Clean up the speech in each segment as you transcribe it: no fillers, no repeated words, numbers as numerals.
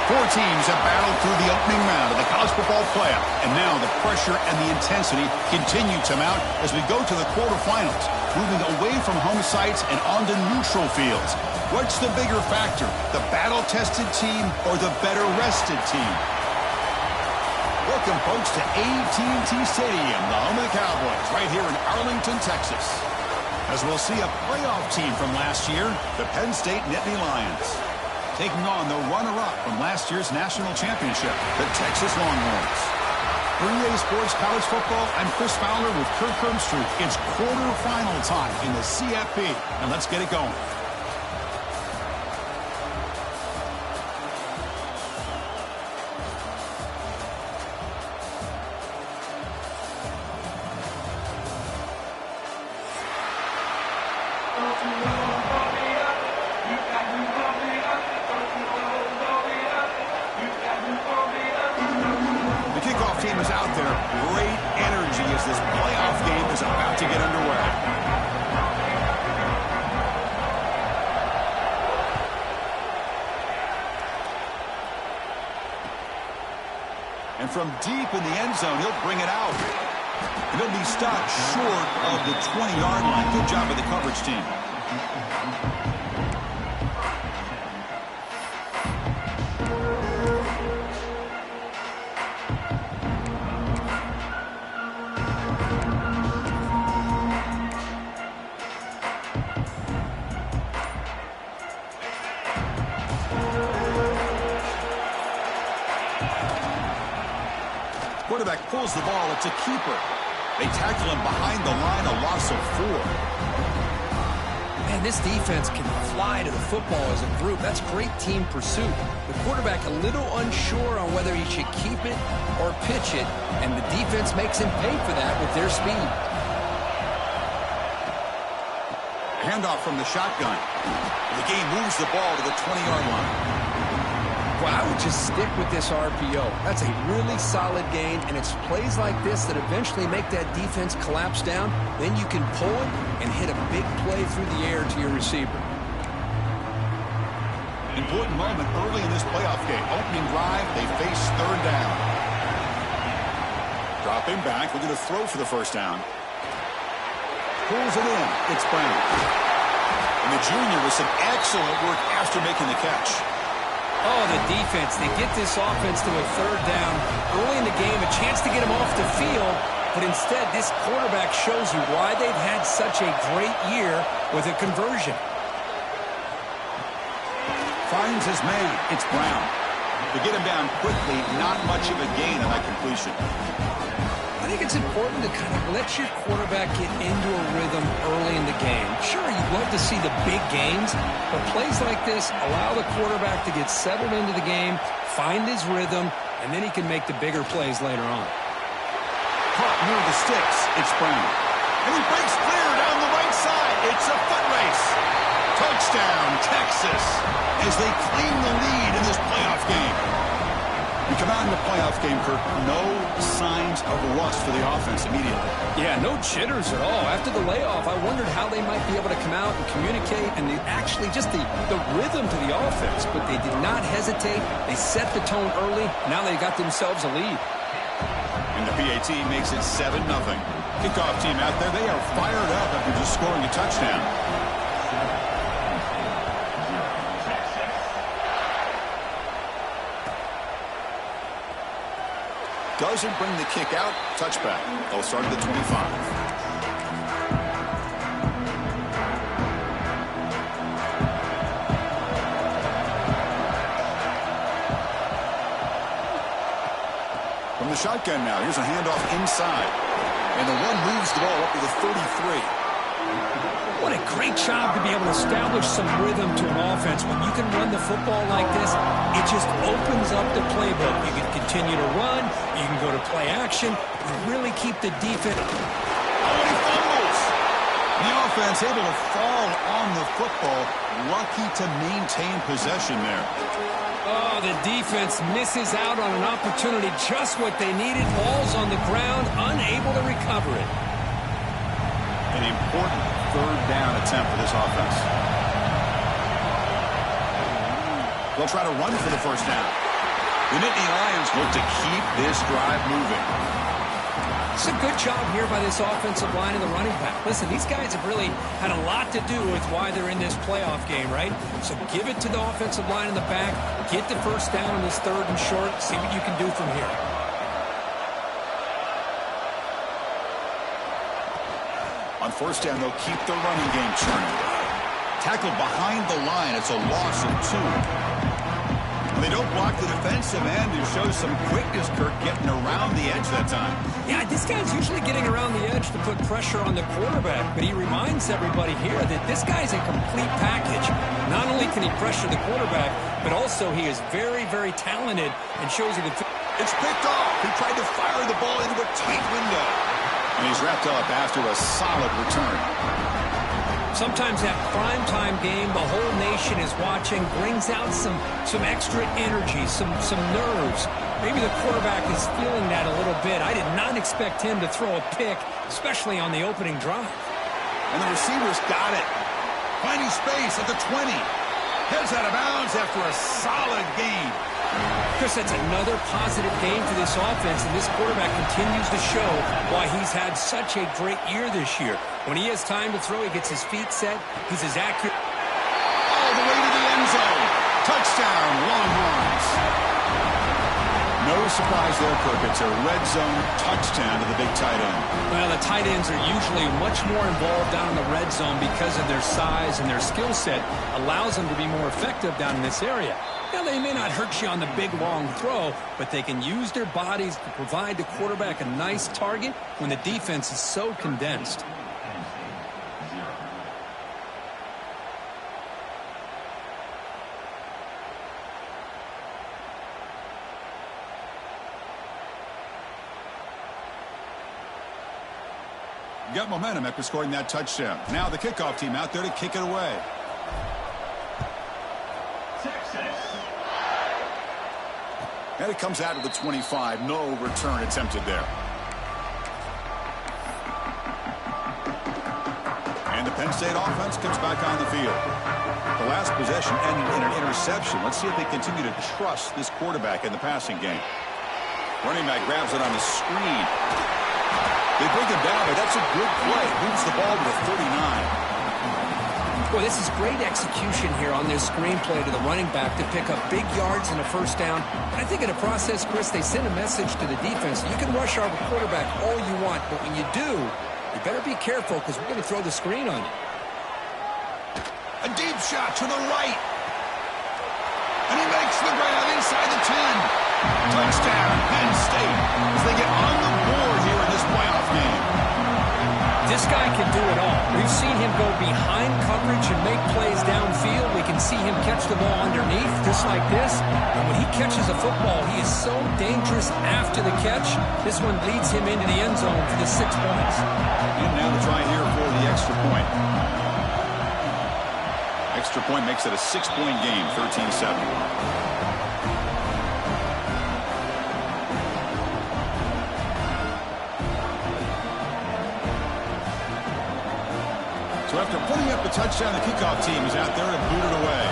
Four teams have battled through the opening round of the college football playoff, and now the pressure and the intensity continue to mount as we go to the quarterfinals, moving away from home sites and onto neutral fields. What's the bigger factor, the battle-tested team or the better-rested team? Welcome, folks, to AT&T Stadium, the home of the Cowboys, right here in Arlington, Texas. As we'll see a playoff team from last year, the Penn State Nittany Lions, taking on the runner-up from last year's national championship, the Texas Longhorns. 3A Sports College Football, I'm Chris Fowler with Kirk Herbstreit. It's quarterfinal time in the CFP, and let's get it going. And from deep in the end zone, he'll bring it out. And he'll be stopped short of the 20-yard line. Good job of the coverage team. Quarterback pulls the ball. It's a keeper. They tackle him behind the line, a loss of 4. Man, this defense can fly to the football as a group. That's great team pursuit. The quarterback a little unsure on whether he should keep it or pitch it, and the defense makes him pay for that with their speed. Handoff from the shotgun. The game moves the ball to the 20-yard line. Well, I would just stick with this RPO. That's a really solid gain, and it's plays like this that eventually make that defense collapse down. Then you can pull it and hit a big play through the air to your receiver. Important moment early in this playoff game. Opening drive, they face third down. Dropping back, looking to throw for the first down. Pulls it in. It's Penn. And the junior with some excellent work after making the catch. Oh, the defense. They get this offense to a third down early in the game, a chance to get him off the field, but instead this quarterback shows you why they've had such a great year with a conversion. Finds his man. It's Brown. To get him down quickly, not much of a gain on that completion. I think it's important to kind of let your quarterback get into a rhythm early in the game. Sure, you'd love to see the big games, but plays like this allow the quarterback to get settled into the game, find his rhythm, and then he can make the bigger plays later on. Caught near the sticks. It's Brown. And he breaks clear down the right side. It's a foot race. Touchdown, Texas, as they claim the lead in this playoff game. We come out in the playoff game, Kirk, no signs of rust for the offense immediately. Yeah, no jitters at all. After the layoff, I wondered how they might be able to come out and communicate and actually just the rhythm to the offense. But they did not hesitate. They set the tone early. Now they got themselves a lead. And the PAT makes it 7-0. Kickoff team out there, they are fired up after just scoring a touchdown. Doesn't bring the kick out. Touchback. They'll start at the 25. From the shotgun now. Here's a handoff inside. And the one moves the ball up to the 33. What a great job to be able to establish some rhythm to an offense. When you can run the football like this, it just opens up the playbook. You can continue to run. You can go to play action. You really keep the defense. Oh, he fumbles. The offense able to fall on the football. Lucky to maintain possession there. Oh, the defense misses out on an opportunity. Just what they needed. Ball's on the ground, unable to recover it. An important third down attempt for this offense. They'll try to run for the first down. The Nittany Lions look to keep this drive moving. It's a good job here by this offensive line and the running back. Listen, these guys have really had a lot to do with why they're in this playoff game, right? So give it to the offensive line in the back. Get the first down on this 3rd and short. See what you can do from here. On first down, they'll keep the running game churning. Tackled behind the line. It's a loss of 2. They don't block the defensive end and show some quickness, Kirk, getting around the edge that time. Yeah, this guy's usually getting around the edge to put pressure on the quarterback, but he reminds everybody here that this guy's a complete package. Not only can he pressure the quarterback, but also he is very, very talented and shows you the... It's picked off. He tried to fire the ball into a tight window. And he's wrapped up after a solid return. Sometimes that primetime game, the whole nation is watching, brings out some extra energy, some nerves. Maybe the quarterback is feeling that a little bit. I did not expect him to throw a pick, especially on the opening drive. And the receivers got it. Finding space at the 20. Heads out of bounds after a solid gain. Chris, that's another positive game for this offense, and this quarterback continues to show why he's had such a great year this year. When he has time to throw, he gets his feet set. He's as accurate. All the way to the end zone. Touchdown, Longhorns. No surprise there, Kirk. It's a red zone touchdown to the big tight end. Well, the tight ends are usually much more involved down in the red zone because of their size and their skill set allows them to be more effective down in this area. Now, they may not hurt you on the big, long throw, but they can use their bodies to provide the quarterback a nice target when the defense is so condensed. Got momentum after scoring that touchdown. Now the kickoff team out there to kick it away. And it comes out of the 25. No return attempted there. And the Penn State offense comes back on the field. The last possession ended in an interception. Let's see if they continue to trust this quarterback in the passing game. Running back grabs it on the screen. They bring him down, but that's a good play. Moves the ball to the 39. Boy, this is great execution here on this screenplay to the running back to pick up big yards and a first down. And I think in the process, Chris, they send a message to the defense. You can rush our quarterback all you want, but when you do, you better be careful because we're going to throw the screen on you. A deep shot to the right. And he makes the grab inside the 10. Touchdown, Penn State, as they get on the board here in this playoff game. This guy can do it all. We've seen him go behind coverage and make plays downfield. We can see him catch the ball underneath, just like this. And when he catches a football, he is so dangerous after the catch. This one leads him into the end zone for the 6 points. And now the try here for the extra point. Extra point makes it a 6-point game, 13-7. So after putting up the touchdown, the kickoff team is out there to boot it away.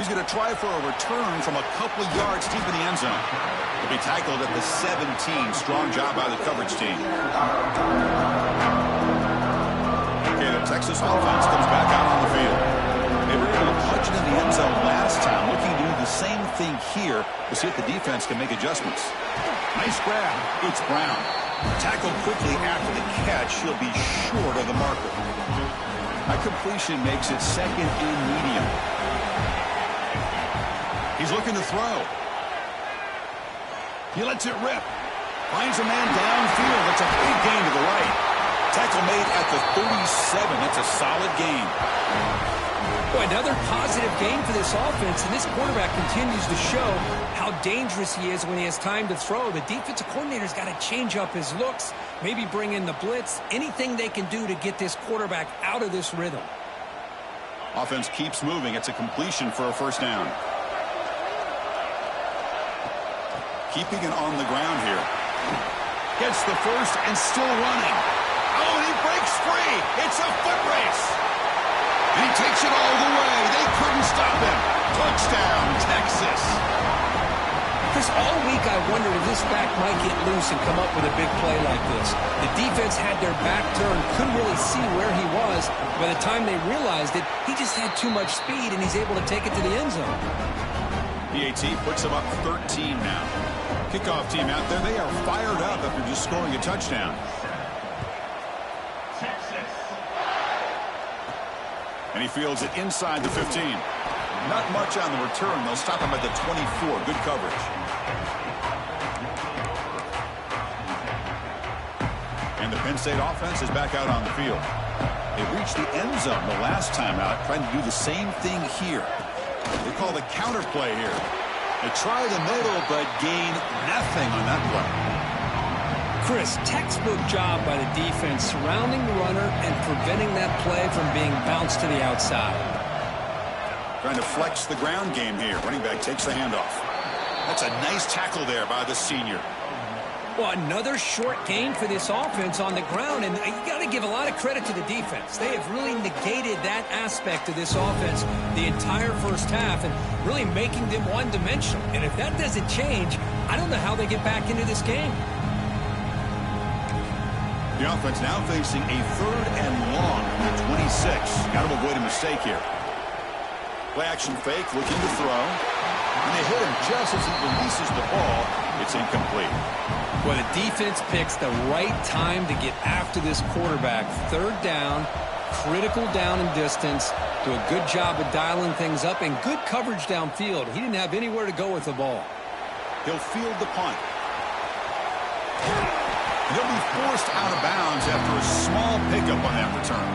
He's going to try for a return from a couple of yards deep in the end zone. He'll be tackled at the 17. Strong job by the coverage team. Okay, the Texas offense comes back out on the field. They were able to punch it in the end zone last time, looking to do the same thing here to see if the defense can make adjustments. Nice grab. It's Brown. Tackled quickly after the catch. He'll be short of the marker. That completion makes it second and medium. He's looking to throw. He lets it rip. Finds a man downfield. That's a big gain to the right. Tackle made at the 37. That's a solid gain. Boy, another positive game for this offense, and this quarterback continues to show how dangerous he is when he has time to throw. The defensive coordinator's got to change up his looks, maybe bring in the blitz, anything they can do to get this quarterback out of this rhythm. Offense keeps moving. It's a completion for a first down. Keeping it on the ground here. Gets the first and still running. Oh, and he breaks free. It's a foot race. And he takes it all the way. They couldn't stop him. Touchdown, Texas. Chris, all week I wondered if this back might get loose and come up with a big play like this. The defense had their back turned, couldn't really see where he was. By the time they realized it, he just had too much speed, and he's able to take it to the end zone. PAT puts them up 13 now. Kickoff team out there, they are fired up after just scoring a touchdown. And he fields it inside the 15. Not much on the return. They'll stop him at the 24. Good coverage. And the Penn State offense is back out on the field. They reached the end zone the last time out, trying to do the same thing here. They call the counter play here. They try the middle, but gain nothing on that play. Chris, textbook job by the defense surrounding the runner and preventing that play from being bounced to the outside. Trying to flex the ground game here. Running back takes the handoff. That's a nice tackle there by the senior. Well, another short gain for this offense on the ground, and you got to give a lot of credit to the defense. They have really negated that aspect of this offense the entire first half and really making them one-dimensional. And if that doesn't change, I don't know how they get back into this game. The offense now facing a 3rd and long from the 26. Got to avoid a mistake here. Play action fake, looking to throw. And they hit him just as he releases the ball. It's incomplete. Well, the defense picks the right time to get after this quarterback. 3rd down, critical down and distance. Do a good job of dialing things up and good coverage downfield. He didn't have anywhere to go with the ball. He'll field the punt. He'll be forced out of bounds after a small pickup on that return.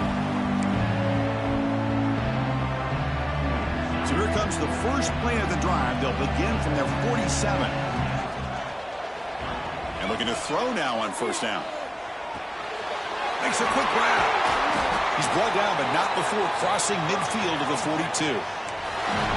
So here comes the first play of the drive. They'll begin from their 47. And looking to throw now on 1st down. Makes a quick grab. He's brought down, but not before crossing midfield of the 42.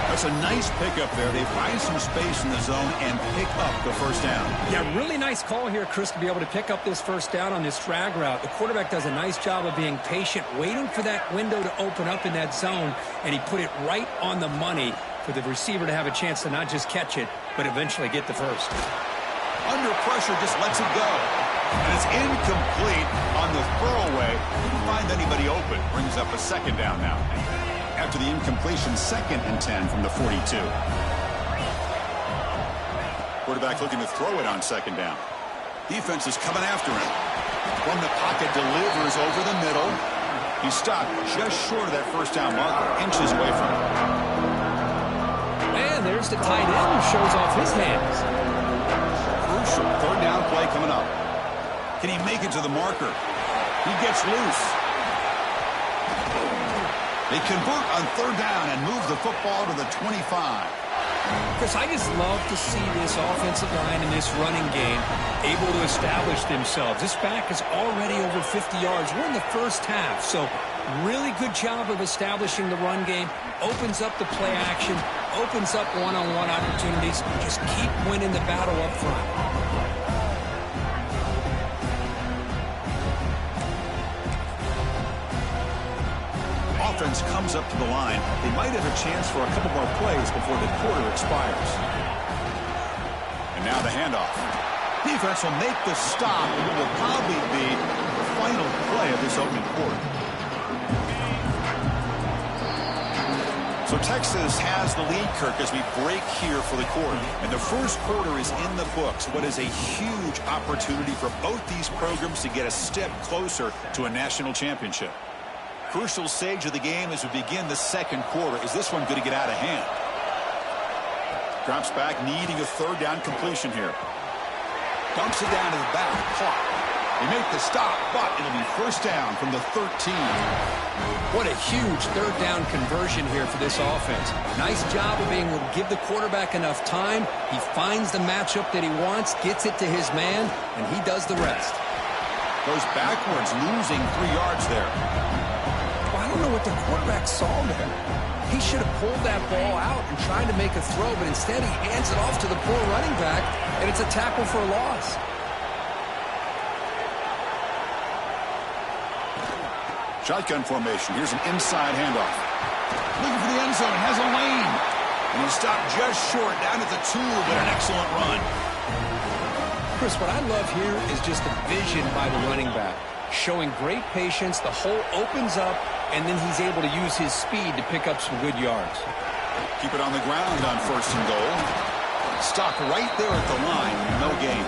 That's a nice pickup there. They find some space in the zone and pick up the 1st down. Yeah, really nice call here, Chris, to be able to pick up this 1st down on this drag route. The quarterback does a nice job of being patient, waiting for that window to open up in that zone, and he put it right on the money for the receiver to have a chance to not just catch it, but eventually get the first. Under pressure, just lets it go. And it's incomplete on the throwaway. Didn't find anybody open. Brings up a 2nd down now. After the incompletion, 2nd and 10 from the 42. Quarterback looking to throw it on 2nd down. Defense is coming after him. From the pocket, delivers over the middle. He's stopped just short of that 1st down marker, inches away from it. And there's the tight end who shows off his hands. Crucial 3rd down play coming up. Can he make it to the marker? He gets loose. They convert on 3rd down and move the football to the 25. Chris, I just love to see this offensive line and this running game able to establish themselves. This back is already over 50 yards. We're in the first half, so really good job of establishing the run game. Opens up the play action, opens up one-on-one opportunities. Just keep winning the battle up front. Offense comes up to the line. They might have a chance for a couple more plays before the quarter expires. And now the handoff. Defense will make the stop, and it will probably be the final play of this opening quarter. So Texas has the lead, Kirk, as we break here for the quarter. And the first quarter is in the books. What is a huge opportunity for both these programs to get a step closer to a national championship. Crucial stage of the game as we begin the 2nd quarter. Is this one going to get out of hand? Drops back, needing a 3rd down completion here. Dumps it down to the back. Clock. They make the stop, but it'll be 1st down from the 13. What a huge 3rd down conversion here for this offense. Nice job of being able to give the quarterback enough time. He finds the matchup that he wants, gets it to his man, and he does the rest. Goes backwards, losing 3 yards there. I don't know what the quarterback saw there. He should have pulled that ball out and tried to make a throw, but instead he hands it off to the poor running back, and it's a tackle for a loss. Shotgun formation. Here's an inside handoff. Looking for the end zone. Has a lane. And he stopped just short down at the 2, but an excellent run. Chris, what I love here is just a vision by the running back. Showing great patience. The hole opens up, and then he's able to use his speed to pick up some good yards. Keep it on the ground on 1st and goal. Stopped right there at the line. No gain.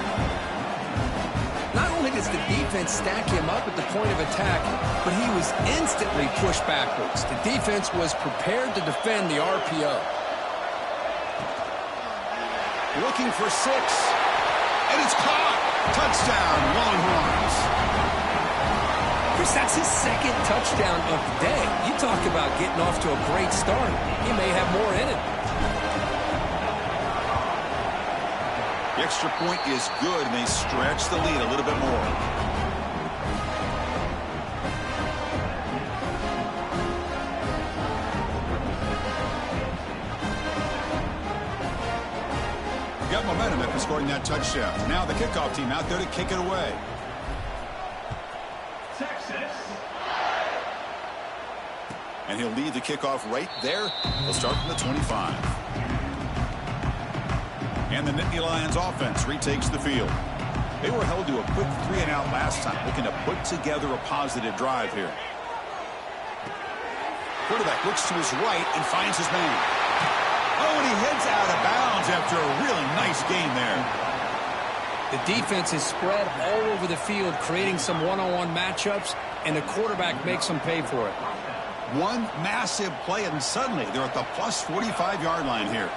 Not only does the defense stack him up at the point of attack, but he was instantly pushed backwards. The defense was prepared to defend the RPO. Looking for 6. And it's caught. Touchdown, Longhorns. Chris, that's his 2nd touchdown of the day. You talk about getting off to a great start. He may have more in it. The extra point is good, and they stretch the lead a little bit more. Got momentum after scoring that touchdown. Now the kickoff team out there to kick it away. Texas. And he'll lead the kickoff right there. He'll start from the 25. And the Nittany Lions offense retakes the field. They were held to a quick 3-and-out last time, looking to put together a positive drive here. Quarterback looks to his right and finds his man. Oh, and he heads out of bounds after a really nice game there. The defense is spread all over the field, creating some one-on-one matchups, and the quarterback makes them pay for it. One massive play, and suddenly they're at the plus 45-yard line here.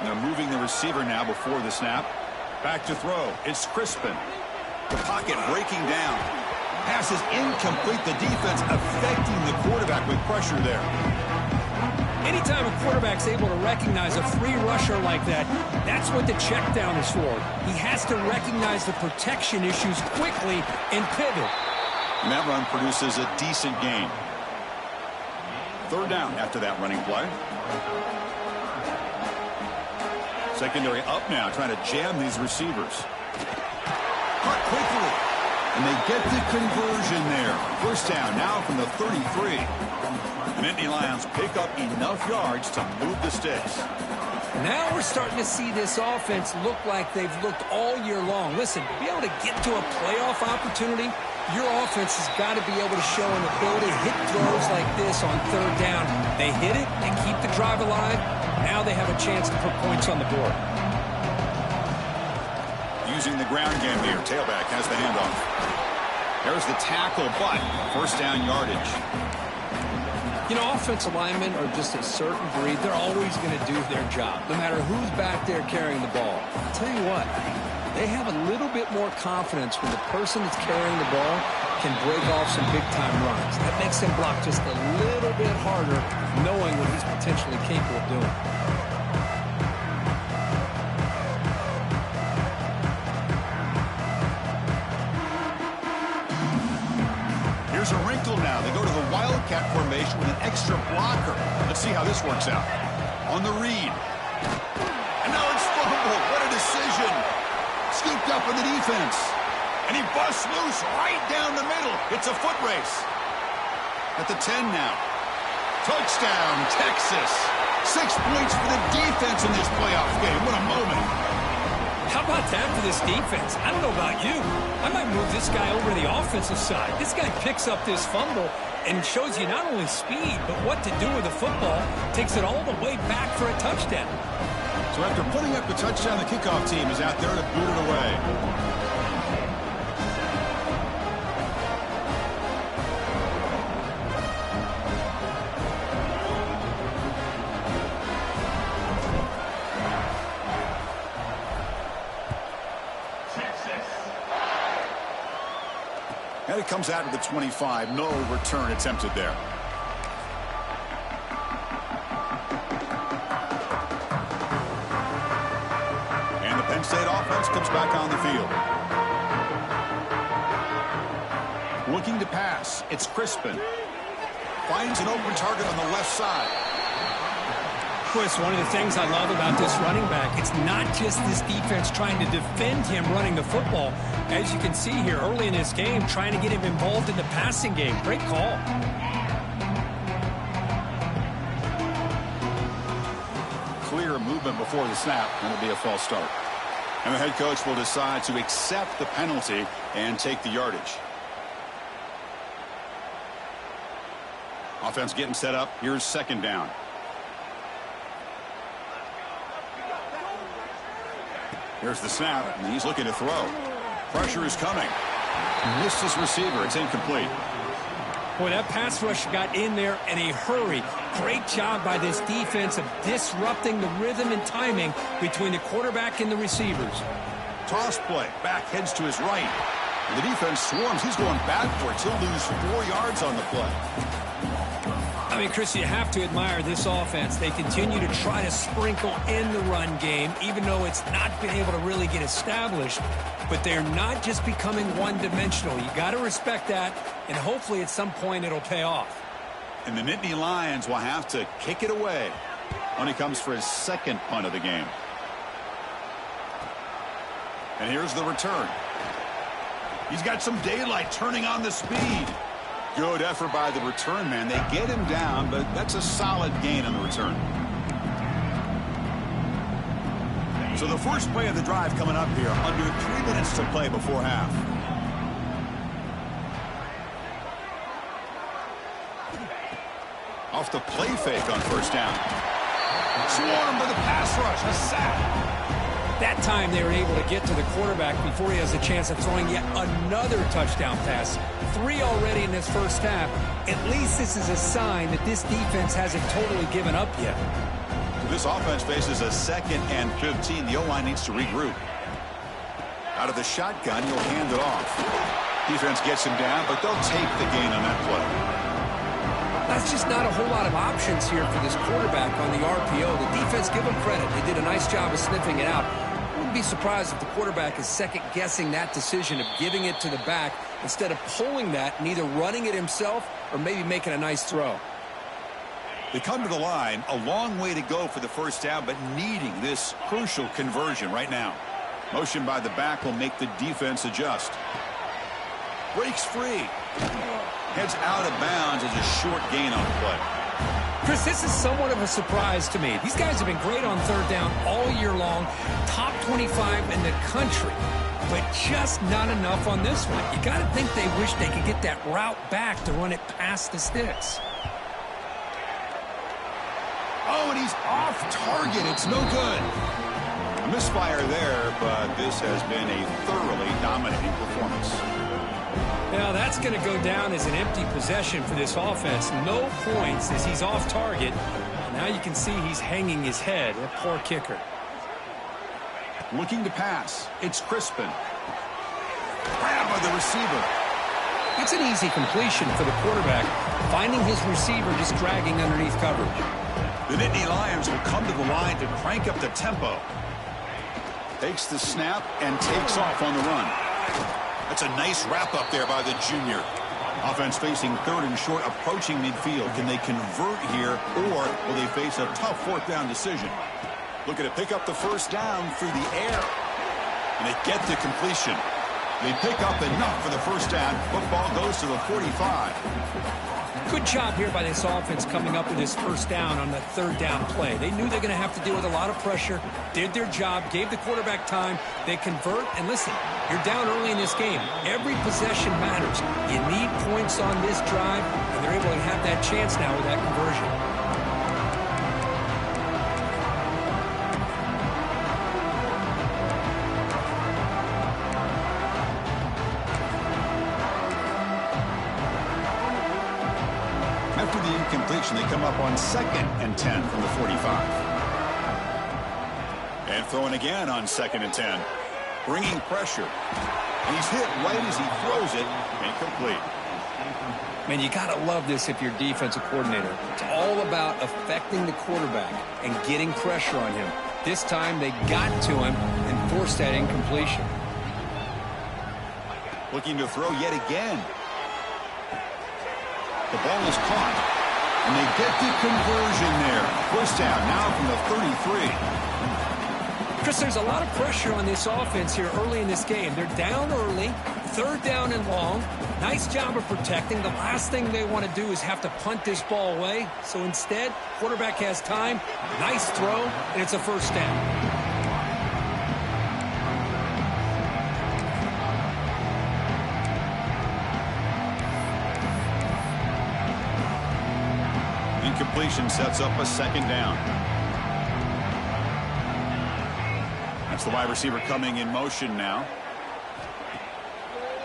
And they're moving the receiver now before the snap. Back to throw. It's Crispin. The pocket breaking down. Pass is incomplete. The defense affecting the quarterback with pressure there. Anytime a quarterback's able to recognize a free rusher like that, that's what the check down is for. He has to recognize the protection issues quickly and pivot. And that run produces a decent gain. 3rd down after that running play. Secondary up now, trying to jam these receivers. Caught quickly. And they get the conversion there. 1st down now from the 33. The Nittany Lions pick up enough yards to move the sticks. Now we're starting to see this offense look like they've looked all year long. Listen, to be able to get to a playoff opportunity, your offense has got to be able to show an ability to hit throws like this on 3rd down. They hit it, they keep the drive alive. Now they have a chance to put points on the board. Using the ground game here, tailback has the handoff. There's the tackle, but 1st down yardage. You know, offensive linemen are just a certain breed. They're always going to do their job, no matter who's back there carrying the ball. I'll tell you what, they have a little bit more confidence when the person that's carrying the ball can break off some big-time runs. That makes them block just a little bit harder, knowing what he's potentially capable of doing. Here's a wrinkle now. They go to the Wildcat formation with an extra blocker. Let's see how this works out. On the read. And now it's fumbled. What a decision. Scooped up in the defense. And he busts loose right down the middle. It's a foot race. At the 10 now. Touchdown, Texas. 6 points for the defense in this playoff game. What a moment. How about that for this defense? I don't know about you. I might move this guy over to the offensive side. This guy picks up this fumble and shows you not only speed, but what to do with the football. Takes it all the way back for a touchdown. So after putting up the touchdown, the kickoff team is out there to boot it away. And it comes out of the 25. No return attempted there. And the Penn State offense comes back on the field. Looking to pass. It's Crispin. Finds an open target on the left side. Chris, one of the things I love about this running back, it's not just this defense trying to defend him running the football. As you can see here early in this game, trying to get him involved in the passing game. Great call. Clear movement before the snap, and it'll be a false start. And the head coach will decide to accept the penalty and take the yardage. Offense getting set up. Here's second down. Here's the snap, and he's looking to throw. Pressure is coming. Missed his receiver. It's incomplete. Boy, that pass rush got in there in a hurry. Great job by this defense of disrupting the rhythm and timing between the quarterback and the receivers. Toss play. Back heads to his right. And the defense swarms. He's going back for it. He'll lose 4 yards on the play. I mean, Chris, you have to admire this offense. They continue to try to sprinkle in the run game, even though it's not been able to really get established. But they're not just becoming one-dimensional. You got to respect that, and hopefully at some point it'll pay off. And the Nittany Lions will have to kick it away when he comes for his second punt of the game. And here's the return. He's got some daylight turning on the speed. Good effort by the return man. They get him down, but that's a solid gain on the return. So the first play of the drive coming up here. Under 3 minutes to play before half. Off the play fake on first down. Swarmed by the pass rush. A sack. That time they were able to get to the quarterback before he has a chance of throwing yet another touchdown pass. 3 already in this first half. At least this is a sign that this defense hasn't totally given up yet. This offense faces a 2nd and 15. The O-line needs to regroup. Out of the shotgun, you'll hand it off. Defense gets him down, but they'll take the gain on that play. That's just not a whole lot of options here for this quarterback on the RPO. The defense, give them credit. They did a nice job of sniffing it out. Wouldn't be surprised if the quarterback is second-guessing that decision of giving it to the back instead of pulling that and either running it himself or maybe making a nice throw. They come to the line, a long way to go for the first down, but needing this crucial conversion right now. Motion by the back will make the defense adjust. Breaks free. Heads out of bounds as a short gain on the play. Chris, this is somewhat of a surprise to me. These guys have been great on third down all year long, top 25 in the country, but just not enough on this one. You got to think they wish they could get that route back to run it past the sticks. Oh, and he's off target. It's no good. A misfire there, but this has been a thoroughly dominating performance. Now that's going to go down as an empty possession for this offense. No points as he's off target. Now you can see he's hanging his head. A poor kicker. Looking to pass. It's Crispin. Grab by the receiver. It's an easy completion for the quarterback, finding his receiver just dragging underneath coverage. The Nittany Lions will come to the line to crank up the tempo. Takes the snap and takes off on the run. That's a nice wrap-up there by the junior. Offense facing 3rd and short, approaching midfield. Can they convert here, or will they face a tough 4th down decision? Looking to pick up the first down through the air. And they get the completion. They pick up enough for the first down. Football goes to the 45. Good job here by this offense coming up with this first down on the 3rd down play. They knew they're going to have to deal with a lot of pressure, did their job, gave the quarterback time. They convert, and listen, you're down early in this game. Every possession matters. You need points on this drive, and they're able to have that chance now with that conversion. After the incompletion, they come up on 2nd and 10 from the 45. And throwing again on 2nd and 10. Bringing pressure. And he's hit right as he throws it. Incomplete. Man, you got to love this if you're a defensive coordinator. It's all about affecting the quarterback and getting pressure on him. This time they got to him and forced that incompletion. Looking to throw yet again. The ball is caught, and they get the conversion there. First down now from the 33. Chris, there's a lot of pressure on this offense here early in this game. They're down early, third down and long. Nice job of protecting. The last thing they want to do is have to punt this ball away. So instead, quarterback has time, nice throw, and it's a first down. Incompletion sets up a second down. That's the wide receiver coming in motion now.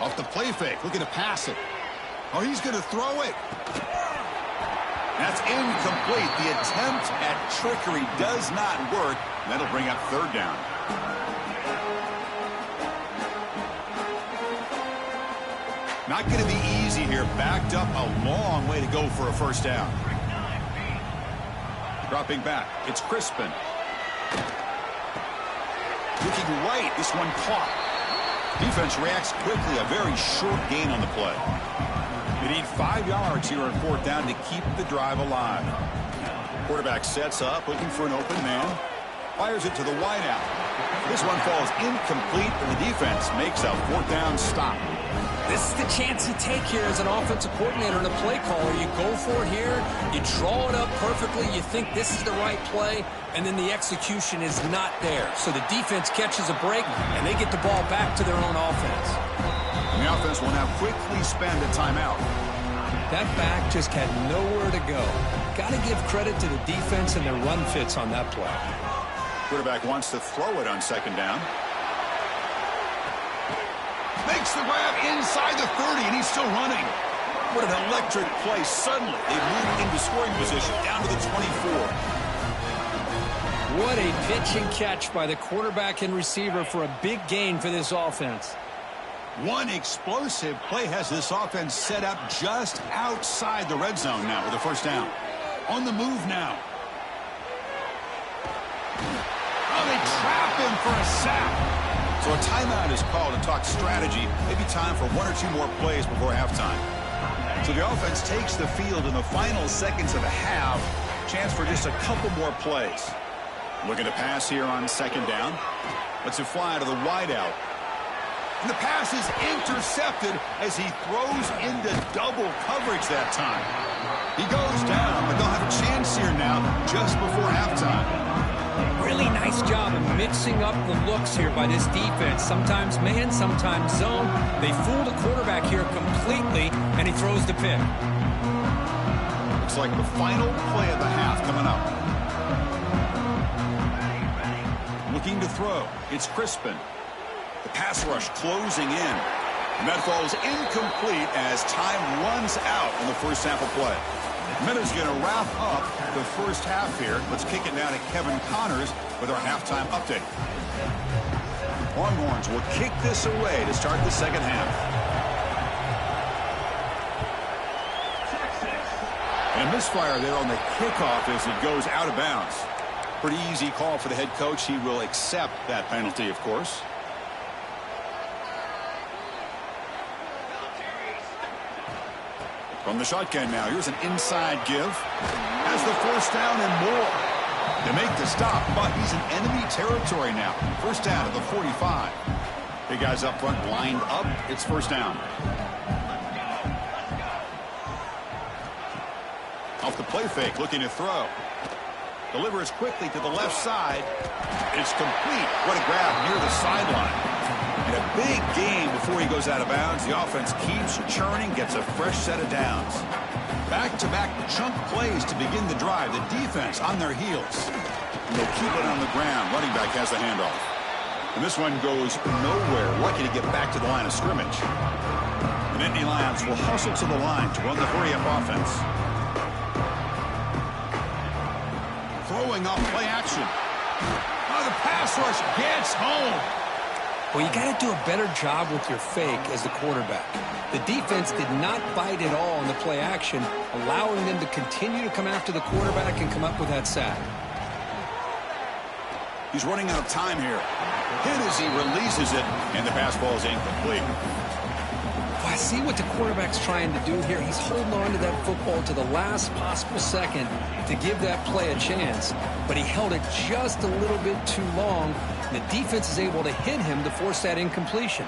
Off the play fake, looking to pass it. Oh, he's going to throw it. That's incomplete. The attempt at trickery does not work. That'll bring up third down. Not going to be easy here. Backed up a long way to go for a first down. Dropping back, it's Crispin. Looking right, this one caught. Defense reacts quickly, a very short gain on the play. They need 5 yards here on fourth down to keep the drive alive. Quarterback sets up, looking for an open man. Fires it to the wideout. This one falls incomplete, and the defense makes a fourth down stop. This is the chance you take here as an offensive coordinator and a play caller. You go for it here, you draw it up perfectly, you think this is the right play, and then the execution is not there. So the defense catches a break, and they get the ball back to their own offense. And the offense will now quickly spend a timeout. That back just had nowhere to go. Got to give credit to the defense and their run fits on that play. Quarterback wants to throw it on second down. Makes the grab inside the 30, and he's still running. What an electric play. Suddenly, they moved into scoring position down to the 24. What a pitch and catch by the quarterback and receiver for a big gain for this offense. One explosive play has this offense set up just outside the red zone now with a first down. On the move now. Oh, they trap him for a sack. So a timeout is called to talk strategy. Maybe time for 1 or 2 more plays before halftime. So the offense takes the field in the final seconds of the half. Chance for just a couple more plays. Looking to pass here on second down. Lets it fly to the wideout. And the pass is intercepted as he throws into double coverage that time. He goes down, but they'll have a chance here now just before halftime. Really nice job of mixing up the looks here by this defense. Sometimes man, sometimes zone. They fool the quarterback here completely, and he throws the pick. Looks like the final play of the half coming up. Looking to throw. It's Crispin. The pass rush closing in. And that falls incomplete as time runs out on the first sample play. Minutes going to wrap up the first half here. Let's kick it down to Kevin Connors with our halftime update. Longhorns will kick this away to start the second half. And a misfire there on the kickoff as it goes out of bounds. Pretty easy call for the head coach. He will accept that penalty, of course. From the shotgun now, here's an inside give. Has the first down and more. They make the stop, but he's in enemy territory now. First down at the 45. Big guys up front lined up. It's first down. Off the play fake, looking to throw. Delivers quickly to the left side. It's complete. What a grab near the sideline. And a big gain before he goes out of bounds. The offense keeps churning, gets a fresh set of downs. Back-to-back chunk plays to begin the drive. The defense on their heels. And they'll keep it on the ground. Running back has the handoff. And this one goes nowhere. Lucky to get back to the line of scrimmage. The Nittany Lions will hustle to the line to run the hurry-up offense. Throwing off play action. Oh, the pass rush gets home. Well, you got to do a better job with your fake as the quarterback. The defense did not bite at all in the play action, allowing them to continue to come after the quarterback and come up with that sack. He's running out of time here. Hit as he releases it, and the pass ball is incomplete. I see what the quarterback's trying to do here. He's holding on to that football to the last possible second to give that play a chance, but he held it just a little bit too long. The defense is able to hit him to force that incompletion.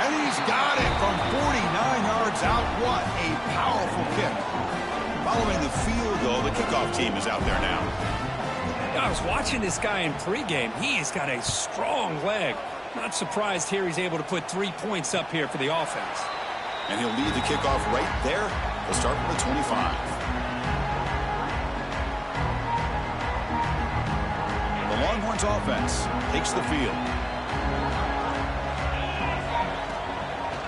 And he's got it from 49 yards out. What a powerful kick. Following the field goal, the kickoff team is out there now. I was watching this guy in pregame. He has got a strong leg. Not surprised here he's able to put 3 points up here for the offense. And he'll lead the kickoff right there. We'll start from the 25. The Longhorns offense takes the field.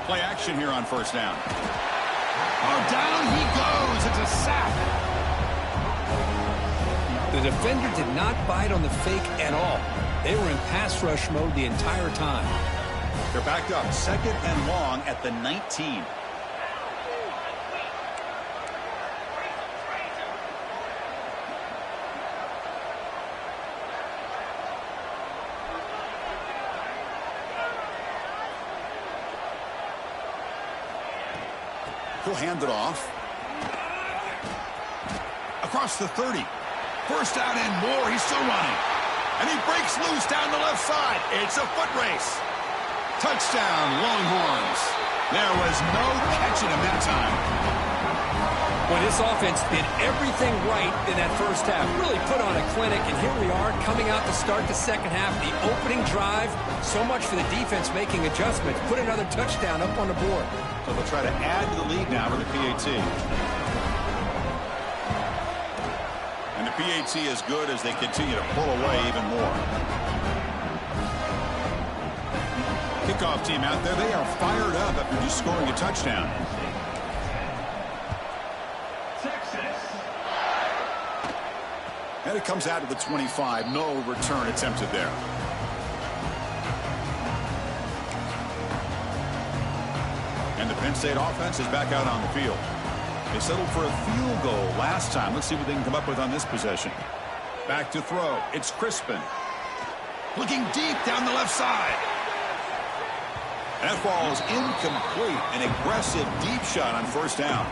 Play action here on first down. Oh, down he goes. It's a sack. The defender did not bite on the fake at all. They were in pass rush mode the entire time. They're backed up, 2nd and long at the 19. He'll hand it off. Across the 30. First down and more. He's still running. And he breaks loose down the left side. It's a foot race. Touchdown, Longhorns. There was no catching him that time. Well, this offense did everything right in that first half. Really put on a clinic, and here we are coming out to start the second half. The opening drive, so much for the defense making adjustments. Put another touchdown up on the board. So they'll try to add to the lead now with the PAT. And the PAT is good as they continue to pull away even more. Kickoff team out there, they are fired up after just scoring a touchdown. And it comes out to the 25. No return attempted there. And the Penn State offense is back out on the field. They settled for a field goal last time. Let's see what they can come up with on this possession. Back to throw. It's Crispin. Looking deep down the left side. That ball is incomplete. An aggressive deep shot on first down.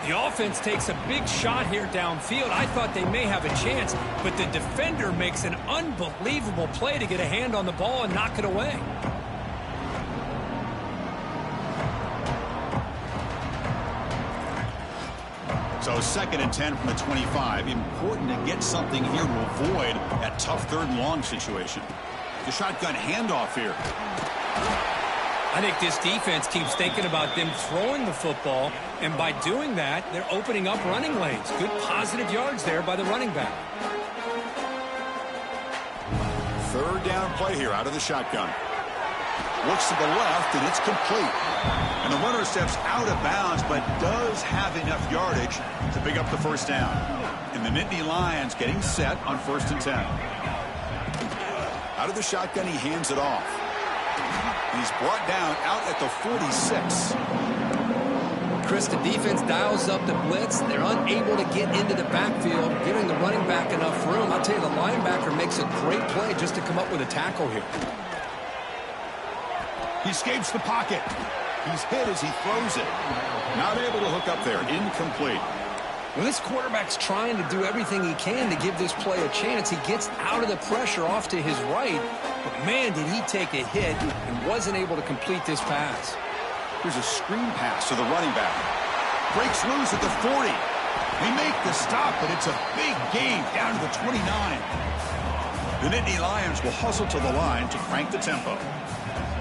The offense takes a big shot here downfield. I thought they may have a chance, but the defender makes an unbelievable play to get a hand on the ball and knock it away. So 2nd and 10 from the 25. Important to get something here to avoid that tough 3rd and long situation. The shotgun handoff here. I think this defense keeps thinking about them throwing the football, and by doing that, they're opening up running lanes. Good positive yards there by the running back. 3rd down play here out of the shotgun. Looks to the left, and it's complete. And the runner steps out of bounds, but does have enough yardage to pick up the first down. And the Nittany Lions getting set on 1st and 10. Out of the shotgun, he hands it off. He's brought down out at the 46. Chris, the defense dials up the blitz. They're unable to get into the backfield, giving the running back enough room. I'll tell you, the linebacker makes a great play just to come up with a tackle here. He escapes the pocket. He's hit as he throws it. Not able to hook up there. Incomplete. Well, this quarterback's trying to do everything he can to give this play a chance. He gets out of the pressure off to his right, but man, did he take a hit and wasn't able to complete this pass. Here's a screen pass to the running back. Breaks loose at the 40. They make the stop, but it's a big gain down to the 29. The Nittany Lions will hustle to the line to crank the tempo.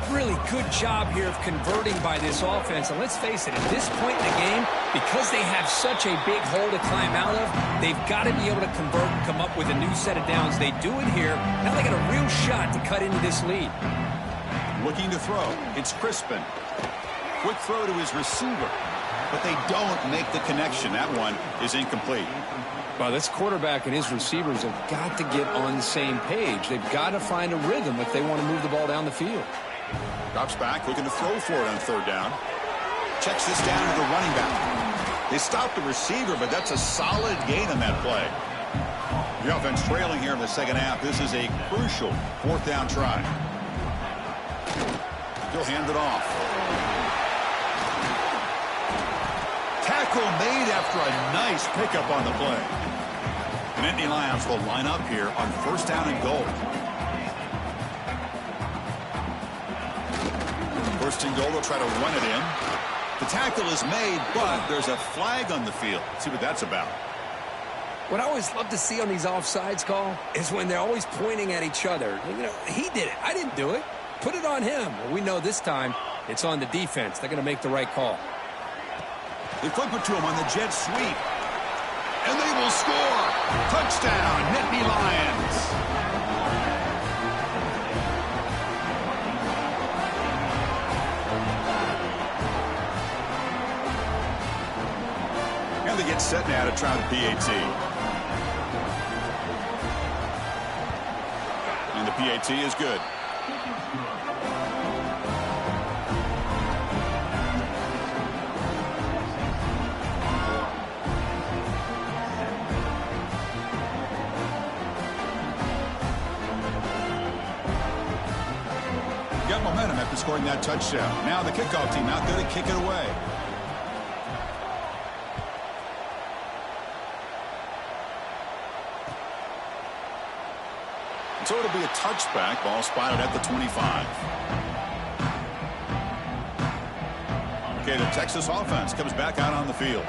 Really good job here of converting by this offense. And let's face it, at this point in the game, because they have such a big hole to climb out of, they've got to be able to convert and come up with a new set of downs. They do it here. Now they got a real shot to cut into this lead. Looking to throw. It's Crispin. Quick throw to his receiver. But they don't make the connection. That one is incomplete. Well, this quarterback and his receivers have got to get on the same page. They've got to find a rhythm if they want to move the ball down the field. Drops back, looking to throw for it on 3rd down. Checks this down to the running back. They stop the receiver, but that's a solid gain on that play. The offense trailing here in the 2nd half. This is a crucial 4th down try. He'll hand it off. Tackle made after a nice pickup on the play. The Nittany Lions will line up here on first down and goal. First and goal, they'll try to run it in. The tackle is made, but there's a flag on the field. Let's see what that's about. What I always love to see on these offsides call is when they're always pointing at each other. You know, he did it. I didn't do it. Put it on him. Well, we know this time it's on the defense. They're going to make the right call. They flip it to him on the jet sweep. And they will score. Touchdown, Nittany Lions. And they get set now to try the PAT. And the PAT is good. Got momentum after scoring that touchdown. Now the kickoff team out there to kick it away. So it'll be a touchback. Ball spotted at the 25. Okay, the Texas offense comes back out on the field.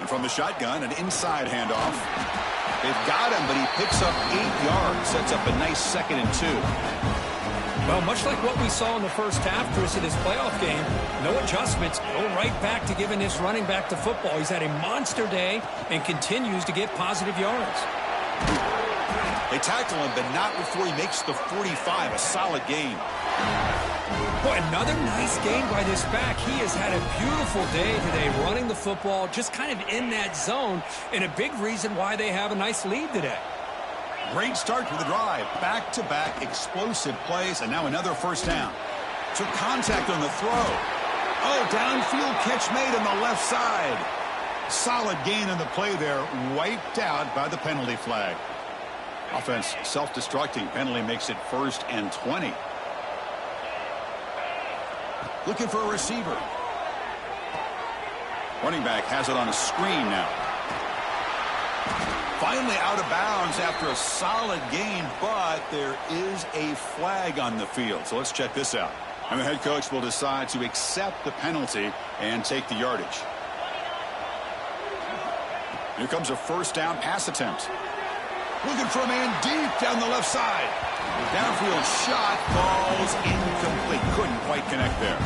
And from the shotgun, an inside handoff. They've got him, but he picks up 8 yards. Sets up a nice 2nd and 2. Well, much like what we saw in the first half, Chris, of this playoff game, no adjustments. Go right back to giving this running back to football. He's had a monster day and continues to get positive yards. They tackle him, but not before he makes the 45. A solid gain. Boy, another nice game by this back. He has had a beautiful day today running the football, just kind of in that zone, and a big reason why they have a nice lead today. Great start to the drive. Back-to-back explosive plays, and now another first down. Took contact on the throw. Oh, downfield catch made on the left side. Solid gain on the play there, wiped out by the penalty flag. Offense self-destructing. Penalty makes it 1st and 20. Looking for a receiver. Running back has it on a screen now. Finally out of bounds after a solid gain, but there is a flag on the field. So let's check this out. And the head coach will decide to accept the penalty and take the yardage. Here comes a first down pass attempt. Looking for a man deep down the left side. Downfield shot falls incomplete. Couldn't quite connect there.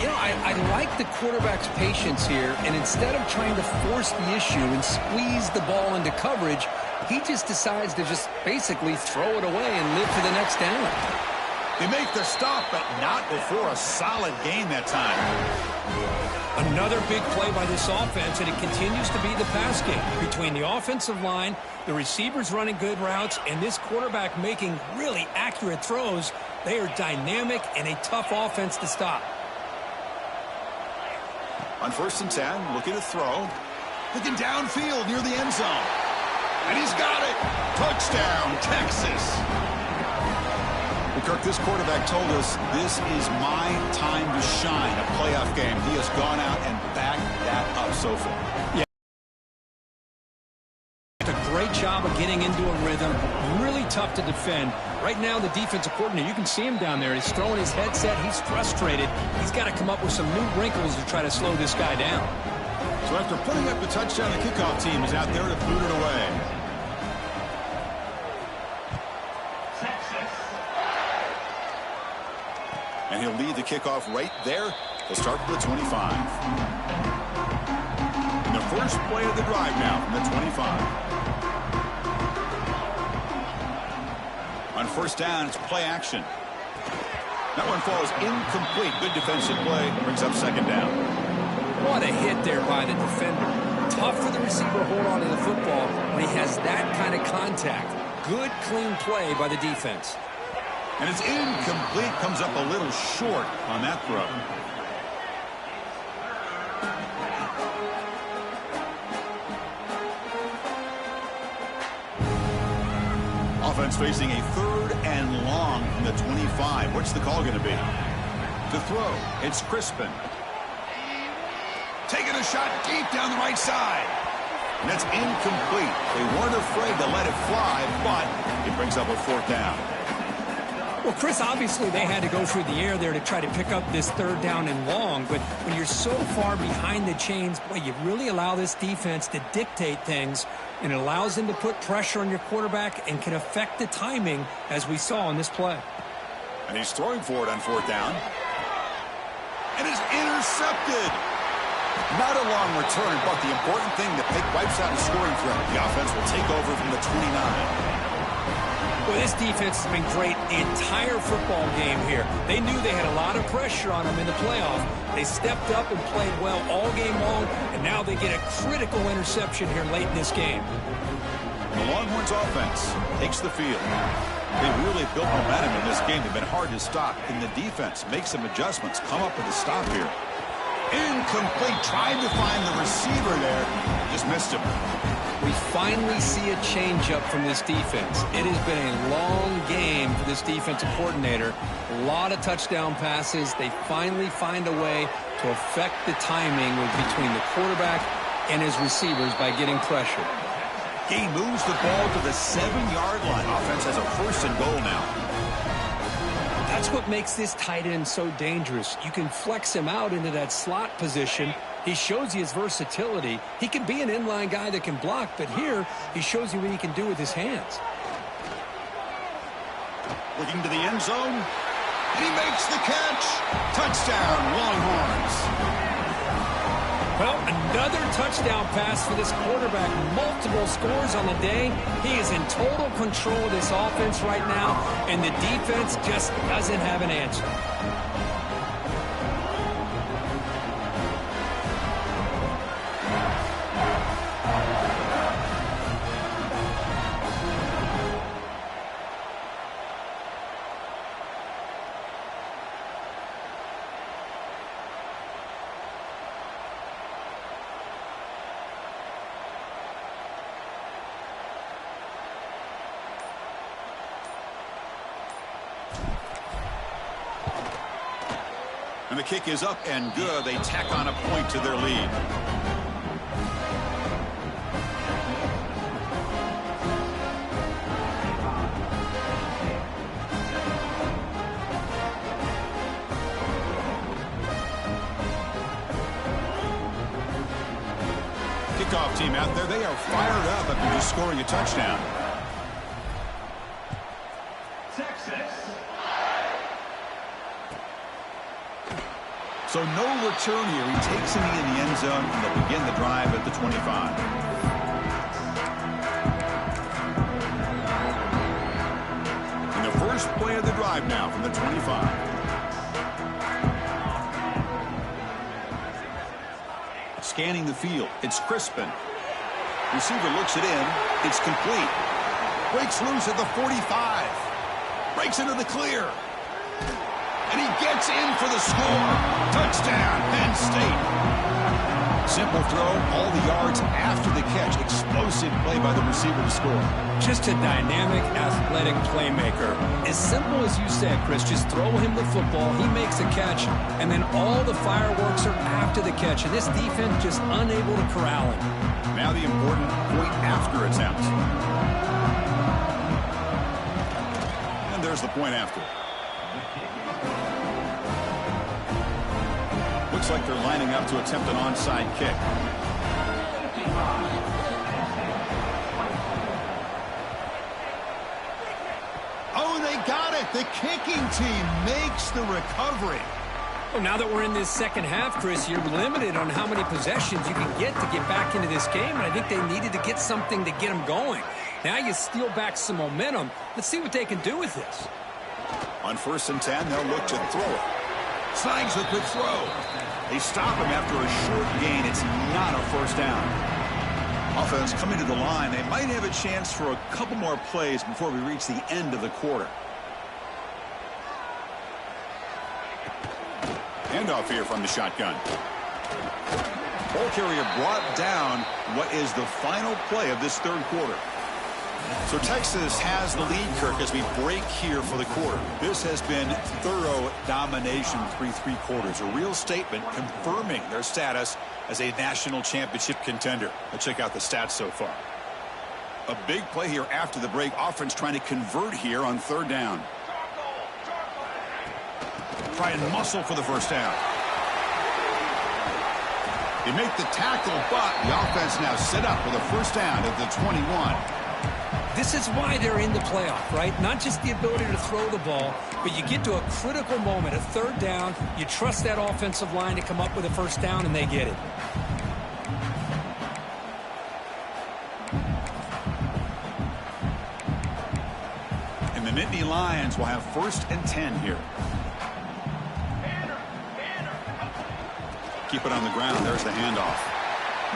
You know, I like the quarterback's patience here, and instead of trying to force the issue and squeeze the ball into coverage, he just decides to just basically throw it away and live for the next down. They make the stop, but not before a solid gain that time. Another big play by this offense, and it continues to be the pass game between the offensive line, the receivers running good routes, and this quarterback making really accurate throws. They are dynamic and a tough offense to stop. On 1st and 10, looking to throw. Looking downfield near the end zone. And he's got it. Touchdown, Texas. Well, Kirk, this quarterback told us this is my time to shine, a playoff game. He has gone out and backed that up so far. Yeah. A great job of getting into a rhythm. Really tough to defend. Right now, the defensive coordinator, you can see him down there. He's throwing his headset. He's frustrated. He's got to come up with some new wrinkles to try to slow this guy down. So after putting up the touchdown, the kickoff team is out there to boot it away. And he'll lead the kickoff right there. He'll start from the 25. And the first play of the drive now from the 25. On 1st down, it's play action. That one falls incomplete. Good defensive play. Brings up 2nd down. What a hit there by the defender. Tough for the receiver to hold on to the football when he has that kind of contact. Good, clean play by the defense. And it's incomplete. Comes up a little short on that throw. Offense facing a 3rd and long from the 25. What's the call going to be? To throw, it's Crispin. Taking a shot deep down the right side. And that's incomplete. They weren't afraid to let it fly, but it brings up a 4th down. Well, Chris, obviously they had to go through the air there to try to pick up this 3rd down and long, but when you're so far behind the chains, boy, you really allow this defense to dictate things, and it allows them to put pressure on your quarterback and can affect the timing, as we saw in this play. And he's throwing for it on 4th down. And it's intercepted. Not a long return, but the important thing, the pick wipes out a scoring threat. The offense will take over from the 29. Well, this defense has been great the entire football game here. They knew they had a lot of pressure on them in the playoff. They stepped up and played well all game long, and now they get a critical interception here late in this game. The Longhorns offense takes the field. They really built momentum in this game. They've been hard to stop. And the defense makes some adjustments, come up with a stop here. Incomplete, trying to find the receiver there. Just missed him. We finally see a changeup from this defense. It has been a long game for this defensive coordinator. A lot of touchdown passes. They finally find a way to affect the timing between the quarterback and his receivers by getting pressure. He moves the ball to the 7-yard line. Offense has a 1st and goal now. That's what makes this tight end so dangerous. You can flex him out into that slot position. He shows you his versatility. He can be an inline guy that can block, but here he shows you what he can do with his hands. Looking to the end zone, and he makes the catch. Touchdown, Longhorns. Well, another touchdown pass for this quarterback. Multiple scores on the day. He is in total control of this offense right now, and the defense just doesn't have an answer. And the kick is up and good. They tack on a point to their lead. Kickoff team out there. They are fired up after just scoring a touchdown. So no return here. He takes it in the end zone, and they'll begin the drive at the 25. And the first play of the drive now from the 25. Scanning the field. It's Crispin. Receiver looks it in. It's complete. Breaks loose at the 45. Breaks into the clear. And he gets in for the score. Touchdown, Penn State. Simple throw, all the yards after the catch. Explosive play by the receiver to score. Just a dynamic, athletic playmaker. As simple as you said, Chris, just throw him the football, he makes a catch, and then all the fireworks are after the catch. And this defense just unable to corral him. Now the important point after attempt. And there's the point after. Looks like they're lining up to attempt an onside kick. Oh, they got it. The kicking team makes the recovery. Well, now that we're in this second half, Chris, you're limited on how many possessions you can get to get back into this game, and I think they needed to get something to get them going. Now you steal back some momentum. Let's see what they can do with this. On 1st and 10, they'll look to throw it. Snags the quick throw. They stop him after a short gain. It's not a 1st down. Offense coming to the line. They might have a chance for a couple more plays before we reach the end of the quarter. Handoff here from the shotgun. Ball carrier brought down. What is the final play of this 3rd quarter? So Texas has the lead, Kirk, as we break here for the quarter. This has been thorough domination through 3 quarters. A real statement confirming their status as a national championship contender. Let's check out the stats so far. A big play here after the break. Offense trying to convert here on 3rd down. Try and muscle for the first down. They make the tackle, but the offense now set up with a first down at the 21. This is why they're in the playoff, right? Not just the ability to throw the ball, but you get to a critical moment, a 3rd down. You trust that offensive line to come up with a first down, and they get it. And the Nittany Lions will have 1st and 10 here. Keep it on the ground. There's the handoff.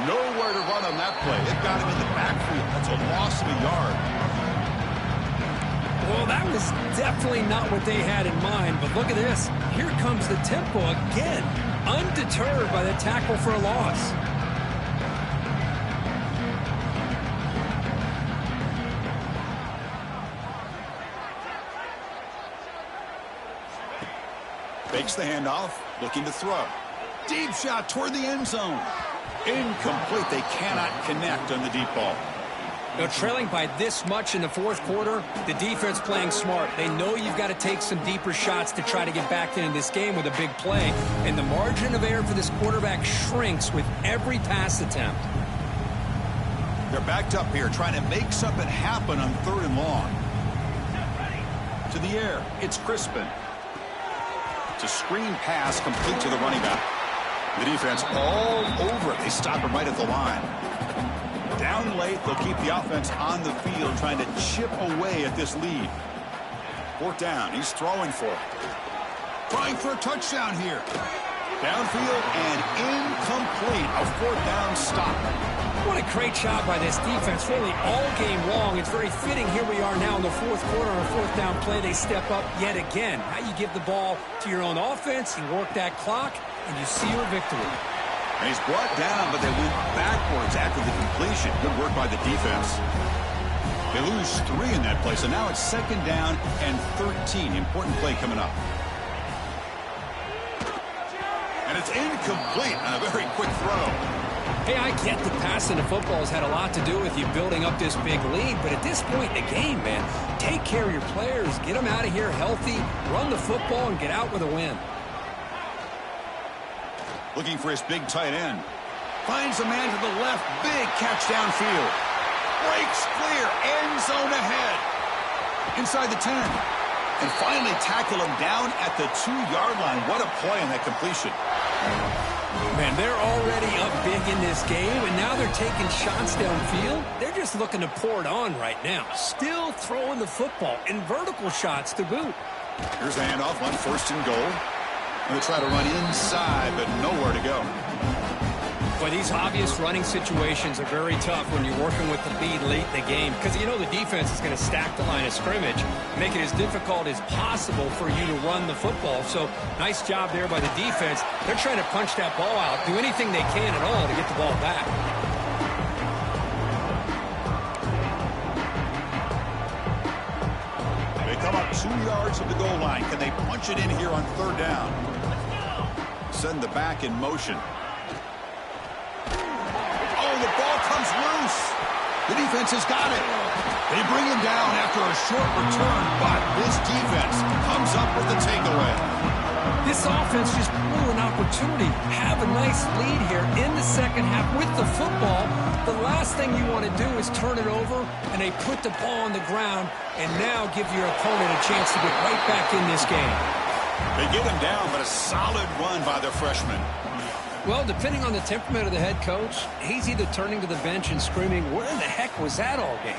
Nowhere to run on that play. It got him in the backfield. That's a loss of a yard. Well, that was definitely not what they had in mind, but look at this. Here comes the tempo again, undeterred by the tackle for a loss. Fakes the handoff, looking to throw. Deep shot toward the end zone. Incomplete. They cannot connect on the deep ball. Now, trailing by this much in the 4th quarter, the defense playing smart. They know you've got to take some deeper shots to try to get back into this game with a big play. And the margin of error for this quarterback shrinks with every pass attempt. They're backed up here trying to make something happen on 3rd and long. To the air. It's Crispin. It's a screen pass complete to the running back. The defense all over it. They stop him right at the line. Down late, they'll keep the offense on the field trying to chip away at this lead. 4th down. He's throwing for it. Trying for a touchdown here. Downfield and incomplete. A 4th down stop. What a great job by this defense, really all game long. It's very fitting. Here we are now in the 4th quarter on a 4th down play. They step up yet again. Now you give the ball to your own offense, you work that clock, and you seal a victory. And he's brought down, but they went backwards after the completion. Good work by the defense. They lose 3 in that play, so now it's 2nd down and 13. Important play coming up. And it's incomplete on a very quick throw. Hey, I get that passing the football has had a lot to do with you building up this big lead, but at this point in the game, man, take care of your players, get them out of here healthy, run the football, and get out with a win. Looking for his big tight end. Finds a man to the left. Big catch downfield. Breaks clear. End zone ahead. Inside the 10. And finally tackle him down at the 2-yard line. What a play on that completion. Man, they're already up big in this game, and now they're taking shots downfield. They're just looking to pour it on right now. Still throwing the football, and vertical shots to boot. Here's the handoff on 1st and goal. They'll try to run inside, but nowhere to go. Boy, these obvious running situations are very tough when you're working with the lead late in the game, because you know the defense is going to stack the line of scrimmage, make it as difficult as possible for you to run the football. So nice job there by the defense. They're trying to punch that ball out, do anything they can at all to get the ball back. They come up 2 yards of the goal line. Can they punch it in here on 3rd down? Send the back in motion. Oh, the ball comes loose. The defense has got it. They bring him down after a short return, but this defense comes up with the takeaway. This offense just blew an opportunity. Have a nice lead here in the 2nd half with the football. The last thing you want to do is turn it over, and they put the ball on the ground and now give your opponent a chance to get right back in this game. They get him down, but a solid run by the freshman. Well, depending on the temperament of the head coach, he's either turning to the bench and screaming, where the heck was that all game?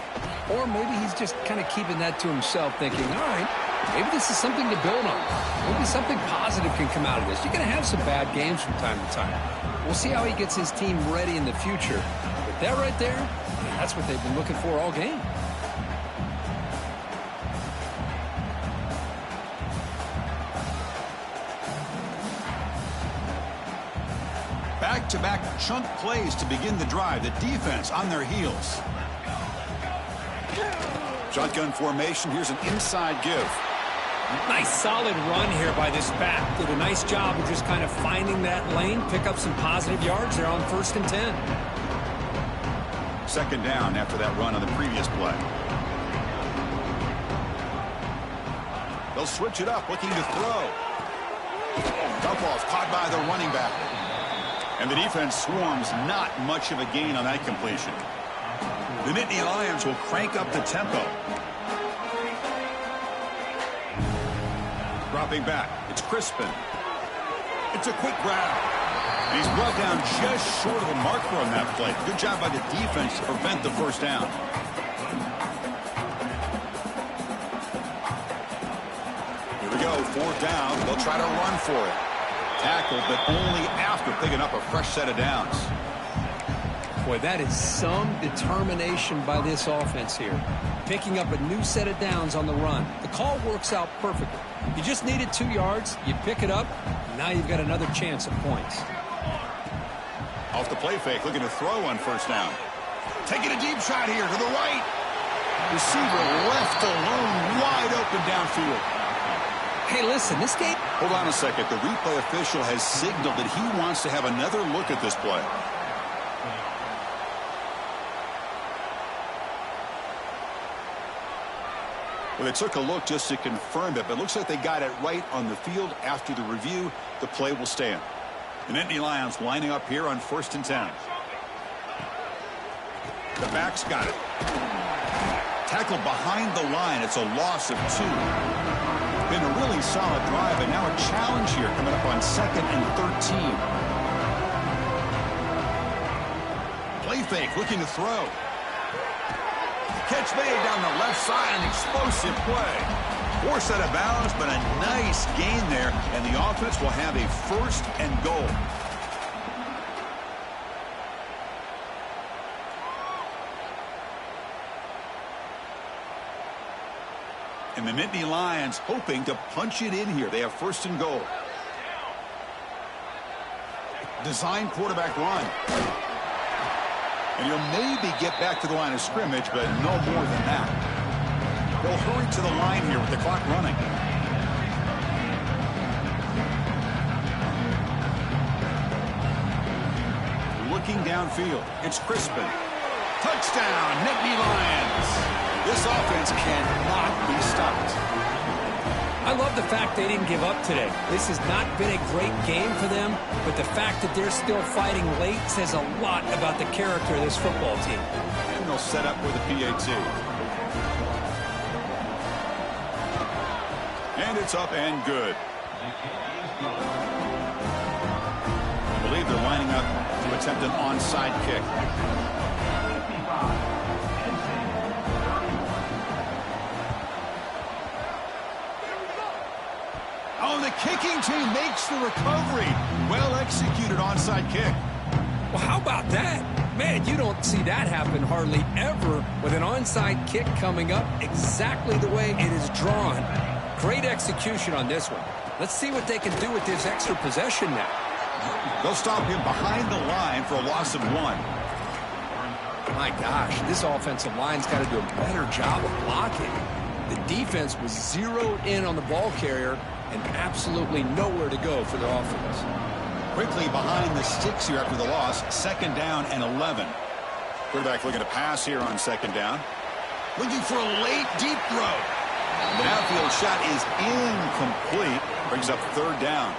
Or maybe he's just kind of keeping that to himself, thinking, all right, maybe this is something to build on. Maybe something positive can come out of this. You're going to have some bad games from time to time. We'll see how he gets his team ready in the future. But that right there, that's what they've been looking for all game. Back-to-back chunk plays to begin the drive. The defense on their heels. Shotgun formation. Here's an inside give. Nice solid run here by this back. Did a nice job of just kind of finding that lane, pick up some positive yards there on 1st and 10. Second down after that run on the previous play. They'll switch it up, looking to throw. Dump off caught by the running back. And the defense swarms, not much of a gain on that completion. The Nittany Lions will crank up the tempo. Dropping back, it's Crispin. It's a quick grab. And he's brought down just short of a marker on that play. Good job by the defense to prevent the first down. Here we go, 4th down. They'll try to run for it. Tackled, but only after picking up a fresh set of downs. Boy, that is some determination by this offense here. Picking up a new set of downs on the run. The call works out perfectly. You just needed 2 yards. You pick it up. Now you've got another chance at points. Off the play fake, looking to throw on 1st down. Taking a deep shot here to the right. Receiver left alone, wide open downfield. Hey, listen, this game... Hold on a second. The replay official has signaled that he wants to have another look at this play. Well, they took a look just to confirm it, but it looks like they got it right on the field. After the review, the play will stand. The Nittany Lions lining up here on 1st and 10. The back's got it. Tackled behind the line. It's a loss of 2. Been a really solid drive, and now a challenge here coming up on 2nd and 13. Play fake, looking to throw. Catch made down the left side, an explosive play. Forced out of bounds, but a nice gain there, and the offense will have a 1st and goal. And the Nittany Lions hoping to punch it in here. They have 1st and goal. Design quarterback run. And he'll maybe get back to the line of scrimmage, but no more than that. They'll hurry to the line here with the clock running. Looking downfield, it's Crispin. Touchdown, Nittany Lions. This offense cannot be stopped. I love the fact they didn't give up today. This has not been a great game for them, but the fact that they're still fighting late says a lot about the character of this football team. And they'll set up with a PAT. And it's up and good. I believe they're lining up to attempt an onside kick. Oh, the kicking team makes the recovery. Well executed onside kick. Well, how about that? Man, you don't see that happen hardly ever with an onside kick coming up exactly the way it is drawn. Great execution on this one. Let's see what they can do with this extra possession now. They'll stop him behind the line for a loss of 1. My gosh, this offensive line's got to do a better job of blocking. The defense was zeroed in on the ball carrier and absolutely nowhere to go for their offense. Quickly behind the sticks here after the loss. 2nd down and 11. Quarterback looking to pass here on 2nd down. Looking for a late deep throw. The downfield shot is incomplete. Brings up 3rd down.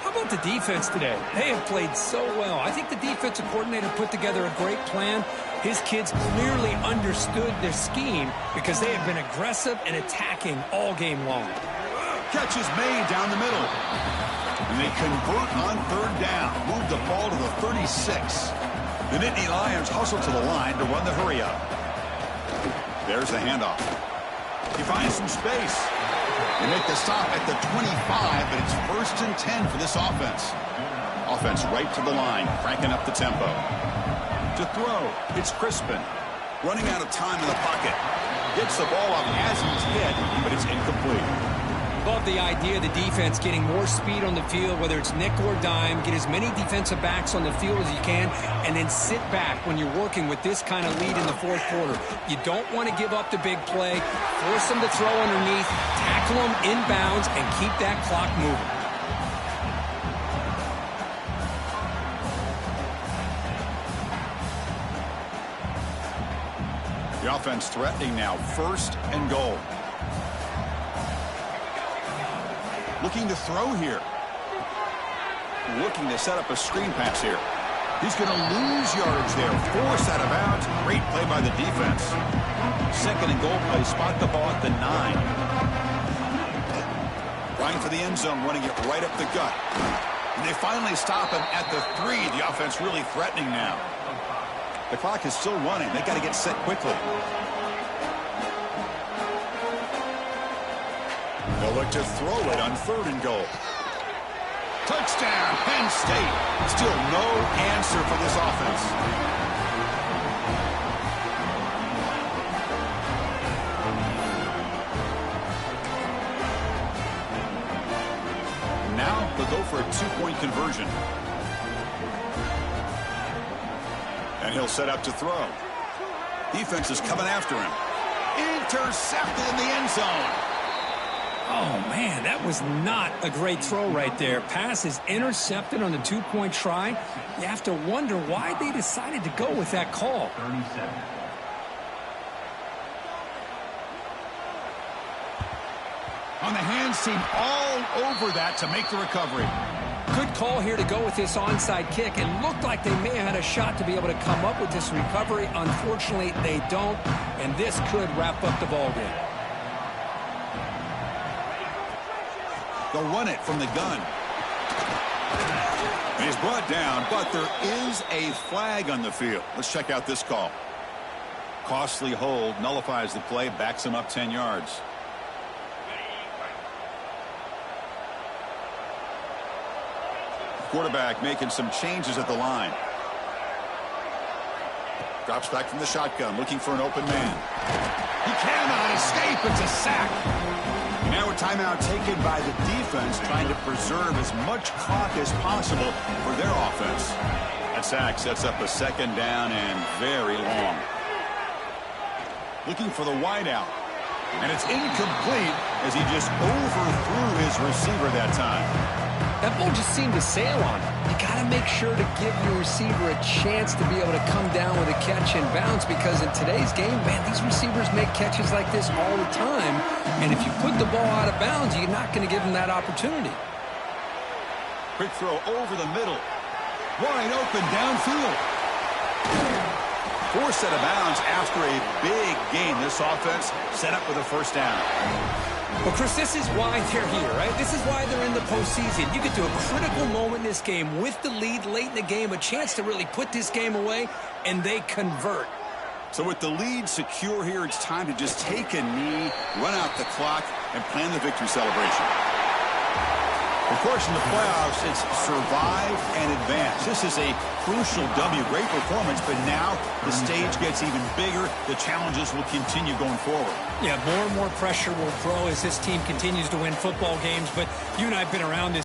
How about the defense today? They have played so well. I think the defensive coordinator put together a great plan. His kids clearly understood their scheme because they have been aggressive and attacking all game long. Catch is made down the middle. And they convert on 3rd down. Move the ball to the 36. The Nittany Lions hustle to the line to run the hurry up. There's the handoff. He finds some space. They make the stop at the 25, but it's 1st and 10 for this offense. Offense right to the line, cranking up the tempo. To throw, it's Crispin. Running out of time in the pocket. Gets the ball up as he's hit, but it's incomplete. love the idea of the defense getting more speed on the field, whether it's nickel or dime, get as many defensive backs on the field as you can, and then sit back when you're working with this kind of lead in the fourth quarter. You don't want to give up the big play, force them to throw underneath, tackle them inbounds, and keep that clock moving. The offense threatening now, 1st and goal. Looking to throw here. Looking to set up a screen pass here. He's going to lose yards there. Forced out of bounds. Great play by the defense. 2nd and goal play. Spot the ball at the 9. Going for the end zone, running it right up the gut. And they finally stop him at the 3. The offense really threatening now. The clock is still running. They got to get set quickly. They'll look to throw it on 3rd and goal. Touchdown, Penn State. Still no answer for this offense. Now they'll go for a 2-point conversion. And he'll set up to throw. Defense is coming after him. Intercepted in the end zone. Oh, man, that was not a great throw right there. Pass is intercepted on the 2-point try. You have to wonder why they decided to go with that call. 37. On the hands team all over that to make the recovery. Good call here to go with this onside kick. It looked like they may have had a shot to be able to come up with this recovery. Unfortunately, they don't, and this could wrap up the ballgame. They'll run it from the gun. And he's brought down, but there is a flag on the field. Let's check out this call. Costly hold, nullifies the play, backs him up 10 yards. Quarterback making some changes at the line. Drops back from the shotgun, looking for an open man. He cannot escape. It's a sack. Now a timeout taken by the defense, trying to preserve as much clock as possible for their offense. That sack sets up a 2nd down and very long. Looking for the wideout. And it's incomplete as he just overthrew his receiver that time. That ball just seemed to sail on him. You got to make sure to give your receiver a chance to be able to come down with a catch and bounce, because in today's game, man, these receivers make catches like this all the time. And if you put the ball out of bounds, you're not going to give them that opportunity. Quick throw over the middle. Wide open downfield. Forced out of bounds after a big game. This offense set up with a 1st down. Well, Chris, this is why they're here, right? This is why they're in the postseason. You get to a critical moment in this game with the lead late in the game, a chance to really put this game away, and they convert. So with the lead secure here, it's time to just take a knee, run out the clock, and plan the victory celebration. Of course, in the playoffs, it's survive and advance. This is a crucial W. Great performance, but now the stage gets even bigger. The challenges will continue going forward. Yeah, more and more pressure will grow as this team continues to win football games, but you and I have been around this